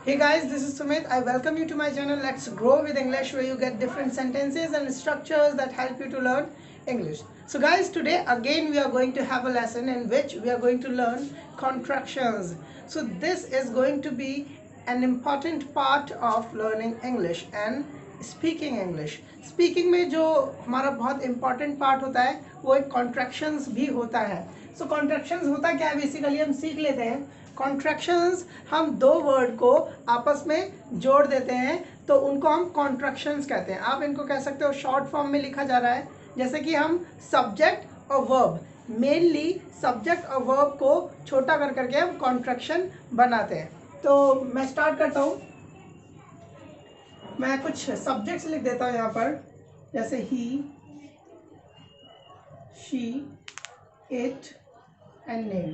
Hey guys, this is Sumit. I welcome you to my channel Let's Grow with English, where you get different sentences and structures that help you to learn English. So guys, today again we are going to have a lesson in which we are going to learn contractions. So this is going to be an important part of learning English and speaking English. Speaking में जो हमारा बहुत important part होता है वो एक contractions भी होता है. So contractions होता क्या है, बेसिकली हम सीख लेते हैं. कॉन्ट्रैक्शंस हम दो वर्ड को आपस में जोड़ देते हैं तो उनको हम कॉन्ट्रैक्शंस कहते हैं. आप इनको कह सकते हो शॉर्ट फॉर्म में लिखा जा रहा है, जैसे कि हम सब्जेक्ट और वर्ब, मेनली सब्जेक्ट और वर्ब को छोटा कर करके हम कॉन्ट्रैक्शन बनाते हैं. तो मैं स्टार्ट करता हूँ. मैं कुछ सब्जेक्ट्स लिख देता हूँ यहाँ पर, जैसे he, she, it and name.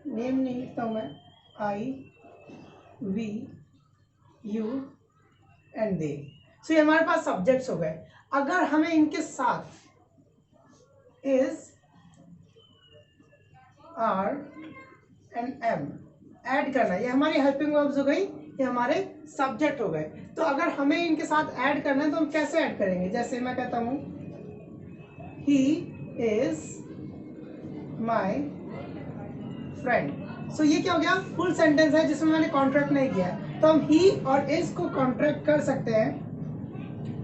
Name नहीं लिखता हूँ मैं, I, we, you and they. So ये हमारे पास सब्जेक्ट्स हो गए. अगर हमें इनके साथ is, are and am add करना, ये हमारी हेल्पिंग वर्ब्स हो गई, ये हमारे सब्जेक्ट हो गए. तो अगर हमें इनके साथ ऐड करना है तो हम कैसे ऐड करेंगे. जैसे मैं कहता हूँ ही इज माई फ्रेंड. सो ये क्या हो गया, फुल सेंटेंस है जिसमें मैंने कॉन्ट्रैक्ट नहीं किया है. तो हम ही और इज को कॉन्ट्रैक्ट कर सकते हैं.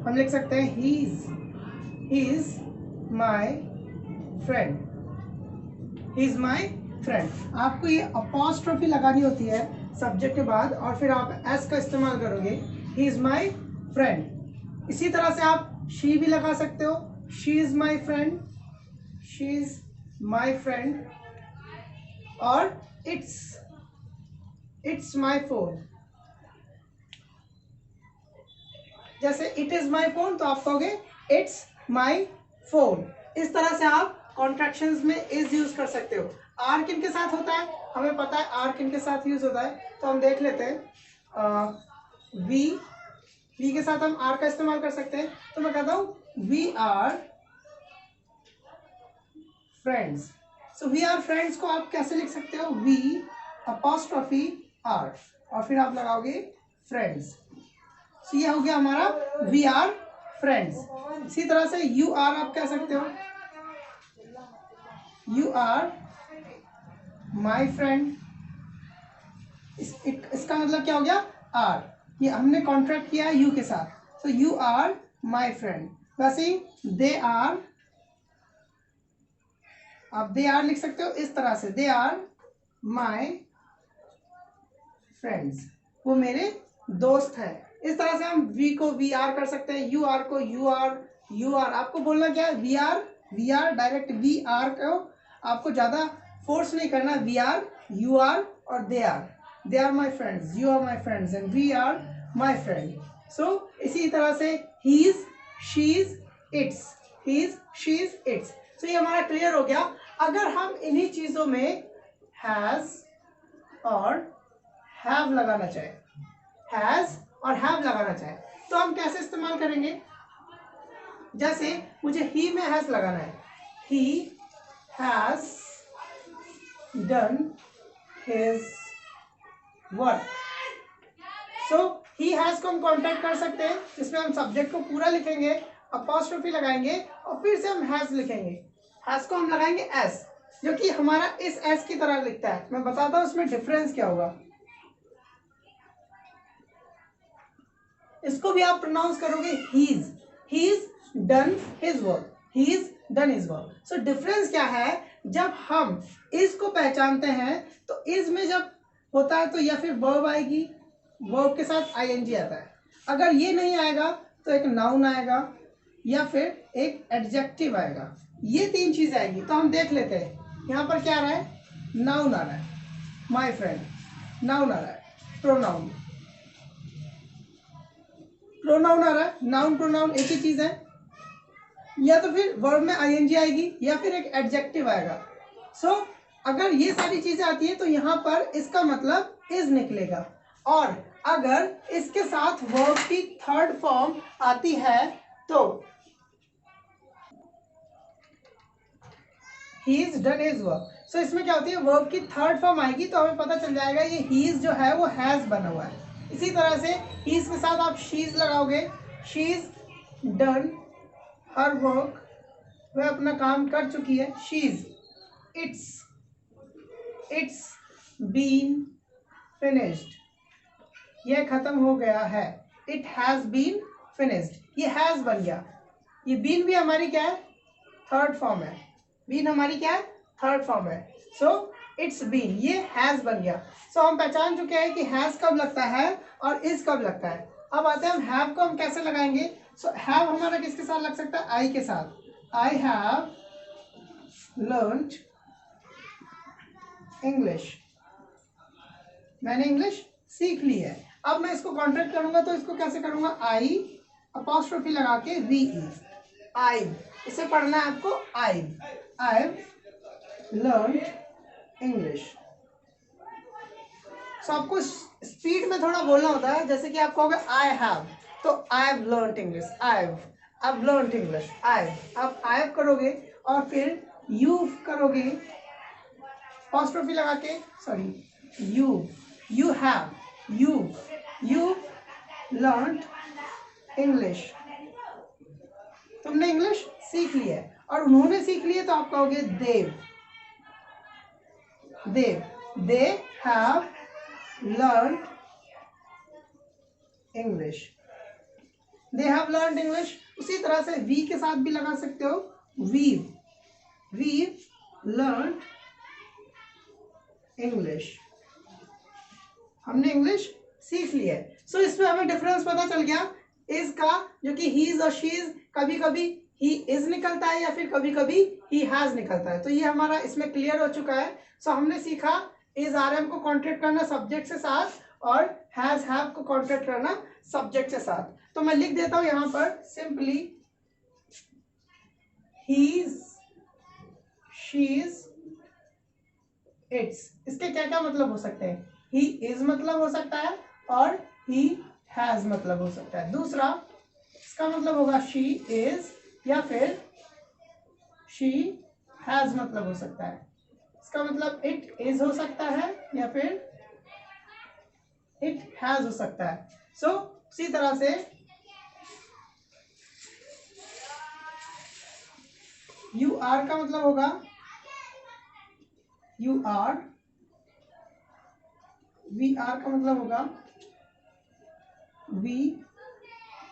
हम लिख सकते हैं he is my friend. He is my friend. आपको ये अपॉस्ट्रोफी लगानी होती है सब्जेक्ट के बाद और फिर आप एस का इस्तेमाल करोगे. He is my friend. इसी तरह से आप शी भी लगा सकते हो. She is my friend, she is my friend. और इट्स माई फोन. जैसे इट इज माई फोन तो आप कहोगे इट्स माई फोन. इस तरह से आप कॉन्ट्रैक्शंस में इज यूज कर सकते हो. आर किन के साथ होता है, हमें पता है आर किन के साथ यूज होता है, तो हम देख लेते हैं. वी के साथ हम आर का इस्तेमाल कर सकते हैं. तो मैं कहता हूं we are friends. So we are friends को आप कैसे लिख सकते हो, वी अपॉस्ट्रोफी आर और फिर आप लगाओगे फ्रेंड्स. सो ये हो गया हमारा वी आर फ्रेंड्स. इसी तरह से यू आर आप कह सकते हो, यू आर माई फ्रेंड. इसका मतलब क्या हो गया, आर. ये हमने कॉन्ट्रैक्ट किया है यू के साथ, so you are my friend. वैसे ही दे आर, आप दे आर लिख सकते हो इस तरह से, दे आर माई फ्रेंड्स, वो मेरे दोस्त हैं. इस तरह से हम वी को वी आर कर सकते हैं, यू आर को यू आर, यू आर. आपको बोलना क्या है, we are direct we are को आपको ज्यादा फोर्स नहीं करना. वी आर, यू आर और they are my friends, you are my friends and we are my friend. So इसी तरह से he is, she is, it's, he is, she is, it's. तो ये हमारा क्लियर हो गया. अगर हम इन्हीं चीजों में हैज और हैव लगाना चाहे, हैज और हैव लगाना चाहे तो हम कैसे इस्तेमाल करेंगे. जैसे मुझे ही में हैज लगाना है, he has done his work. So he has को हम कॉन्टैक्ट कर सकते हैं, जिसमें हम सब्जेक्ट को पूरा लिखेंगे, अपॉस्ट्रोफी लगाएंगे और फिर से हम हैज लिखेंगे. हैज को हम लगाएंगे एस, जो कि हमारा इस एस की तरह लिखता है. मैं बताता हूं उसमें डिफरेंस क्या होगा. इसको भी आप प्रोनाउंस करोगे he's done his work, he's done his work. So difference क्या है, जब हम इज को पहचानते हैं तो इज में जब होता है तो या फिर वर्ब आएगी, वर्ब के साथ आईएनजी आता है. अगर ये नहीं आएगा तो एक नाउन आएगा या फिर एक एडजेक्टिव आएगा. ये तीन चीजें आएगी. तो हम देख लेते हैं यहाँ पर क्या आ रहा है, नाउन आ रहा है, माई फ्रेंड नाउन आ रहा है, प्रोनाउन आ रहा है. नाउन प्रोनाउन एक ही चीज है. या तो फिर वर्ब में आईएनजी आएगी या फिर एक एडजेक्टिव आएगा. सो अगर ये सारी चीजें आती है तो यहाँ पर इसका मतलब इज निकलेगा. और अगर इसके साथ वर्ब की थर्ड फॉर्म आती है तो he is done his work. So इसमें क्या होती है, वर्ब की थर्ड फॉर्म आएगी तो हमें पता चल जाएगा ये ही इज जो है वो हैज बना हुआ है। इसी तरह से ही इज के साथ आप शी इज लगाओगे, she is done her work, वह अपना काम कर चुकी है। She is, it's been finished, यह खत्म हो गया है। इट हैज बीन फिनिश्ड, ये हैज बन गया। ये बीन भी हमारी क्या है, थर्ड फॉर्म है। बीन हमारी क्या है, थर्ड फॉर्म है। सो इट्स बीन, ये हैज बन गया। सो हम पहचान चुके हैं कि हैज कब लगता है और इज कब लगता है। अब आते हैं हम हैव को हम कैसे लगाएंगे। सो हैव हमारा किसके साथ लग सकता है, आई के साथ। आई हैव लर्न्ड इंग्लिश, मैंने इंग्लिश सीख ली है। अब मैं इसको कॉन्ट्रैक्ट करूंगा तो इसको कैसे करूंगा, आई अपॉस्ट्रोफी लगा के वी ई, आई, इसे पढ़ना है आपको आई लर्न इंग्लिश। सो आपको स्पीड में थोड़ा बोलना होता है, जैसे कि आप कहोगे आई हैव, तो I have learn English, I have learn English, आप आई हैव करोगे और फिर यू करोगे अपॉस्ट्रोफी लगा के, sorry you have you learn English, तुमने इंग्लिश सीख ली है। और उन्होंने सीख ली है तो आप कहोगे they have learn English, they have learn English. उसी तरह से वी के साथ भी लगा सकते हो, वी लर्न इंग्लिश, हमने इंग्लिश सीख ली है। सो इसमें हमें डिफरेंस पता चल गया इज का, जो कि ही इज और शी इज, कभी कभी ही इज निकलता है या फिर कभी कभी ही हैज निकलता है। तो ये हमारा इसमें क्लियर हो चुका है। सो हमने सीखा इज आर एम को कॉन्ट्रैक्ट करना सब्जेक्ट से साथ और हैज हैव को कॉन्ट्रैक्ट करना सब्जेक्ट से साथ। तो मैं लिख देता हूं यहां पर simply he is, she is, it's. इसके क्या क्या मतलब हो सकते हैं, ही इज मतलब हो सकता है और ही हैज मतलब हो सकता है। दूसरा इसका मतलब होगा शी इज या फिर शी हैज मतलब हो सकता है। इसका मतलब इट इज हो सकता है या फिर इट हैज हो सकता है। सो उसी तरह से यू आर का मतलब होगा यू आर, वी आर का मतलब होगा वी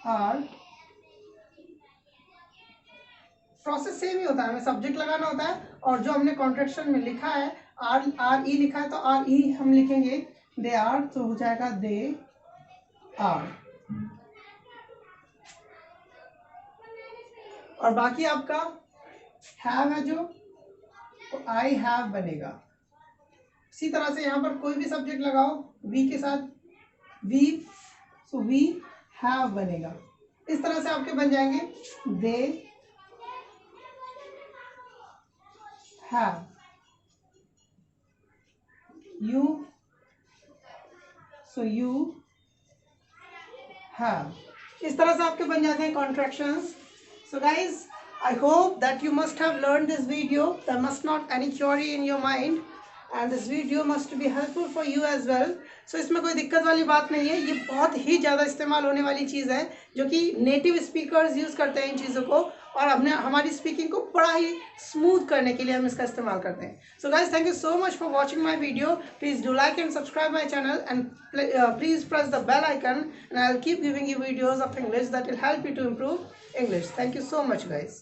आर। प्रोसेस सेम ही होता है, हमें सब्जेक्ट लगाना होता है और जो हमने कॉन्ट्रैक्शन में लिखा है आर ई लिखा है तो आर ई हम लिखेंगे, दे आर तो हो जाएगा दे आर। और बाकी आपका हैव है जो तो आई हैव बनेगा। इसी तरह से यहाँ पर कोई भी सब्जेक्ट लगाओ वी के साथ, वी, सो वी हैव बनेगा। इस तरह से आपके बन जाएंगे they have, you, so you have. इस तरह से आपके बन जाते हैं contractions. So guys, I hope that you must have learned this video. There must not any query in your mind and this video must be helpful for you as well. So इसमें कोई दिक्कत वाली बात नहीं है, ये बहुत ही ज़्यादा इस्तेमाल होने वाली चीज़ है जो कि नेटिव स्पीकर्स यूज़ करते हैं इन चीज़ों को और हमारी स्पीकिंग को बड़ा ही स्मूथ करने के लिए हम इसका इस्तेमाल करते हैं। So guys, thank you so much for watching my video. Please do like and subscribe my channel and please press the bell icon and I'll keep giving you videos of English that will help you to improve English. Thank you so much guys.